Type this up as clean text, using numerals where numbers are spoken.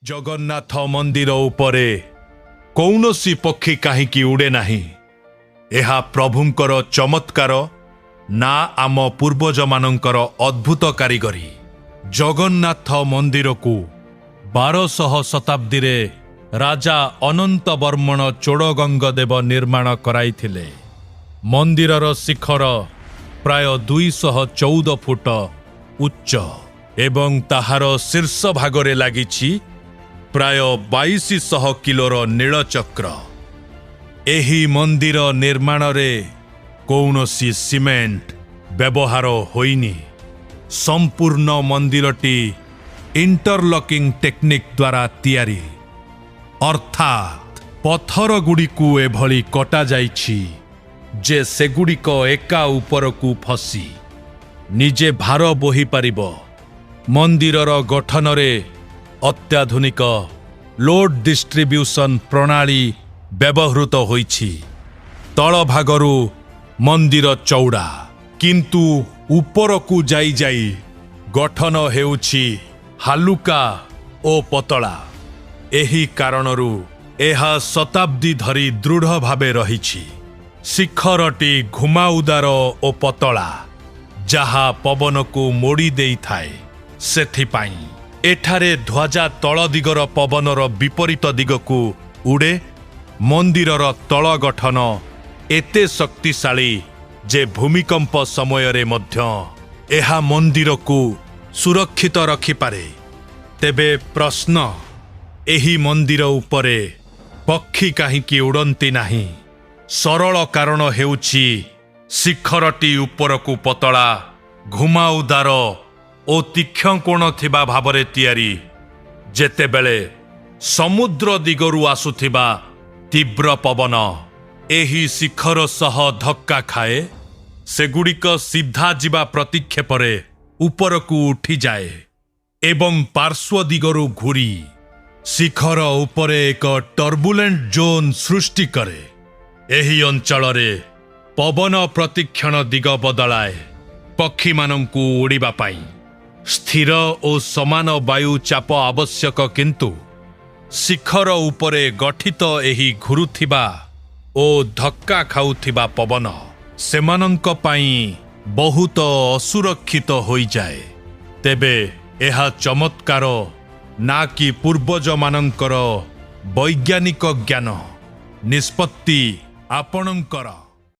जगन्नाथ मंदिर उपरे कौनसी पक्षी काहींकी उड़े नाही। एहा प्रभुंकर चमत्कार ना आम पूर्वज मानंकर अद्भुत कारीगरी। जगन्नाथ मंदिर को 1200 शताब्दी रे राजा अनंत वर्मण चोड़गंगदेव निर्माण कराइथिले। मंदिरर शिखर प्राय 214 फुट उच्च एवं ताहार शीर्ष भागरे लागिछि प्राय 2200 किलोर नीलचक्र। एही मंदिर निर्माण रे कौनसी सीमेंट व्यवहार होइनी। संपूर्ण मंदिरटी इंटरलॉकिंग टेक्निक द्वारा तैयारी, अर्थात पत्थर गुड़िकु एभली कटा जाइछि जे सेगुड़िक एका उपरकु फसी निजे भार बोही पारिबो। मंदिरर गठन रे अत्याधुनिक लोड डिस्ट्रीब्यूशन प्रणाली व्यवहृत होइछि। तळ भागरु मंदिर चौड़ा किंतु उपरकु जाई जाई गठन हेउछि हालुका ओ पतला। एही कारणरू एहा शताब्दी धरी दृढ़ भावे रहिछि। शिखरटी घुमाउदार ओ पतला जहा पवन को मोड़ी देई थाए। सेथिपाई एठारे ध्वजा तळ दिगर पवनर विपरीत दिगकु उड़े। मंदिरर तळ गठन एते शक्तिशाली जे भूमिकंप समय रे मध्य एहा मंदिर को सुरक्षित रखि पारे। तेबे प्रश्न, एही मंदिर उपरे पक्षी काहींकी उड़ंती नाही? सरल कारण हेउछि शिखरटी उपरकु पतला, घुमाउदार ओ तीक्ष्ण कोण थिबा भावरे तैयारी। जेतेबेले समुद्र दिगरु आसुथिबा तीव्र पवन एही शिखर सह धक्का खाए, सेगुड़िक सीधा जिबा प्रतिक्षेपरे उपरकु उठी जाए एवं पार्श्व दिगरु घुरी शिखर उपरे एक टर्बुलेंट जोन सृष्टि करे। एही अंचल रे पवन प्रतिक्षण दिग बदलाए पक्षी मानंकु उड़ीबा पाई। स्थिर और समान वायु चाप आवश्यक, किंतु शिखर उपरे गठित एही घुरुथिबा ओ धक्का खाउथिबा पवन सेमानंक पाई बहुत असुरक्षित होई जाए। तेबे एहा चमत्कार ना कि पूर्वज मानंकर वैज्ञानिक ज्ञान निष्पत्ति आपणंकर।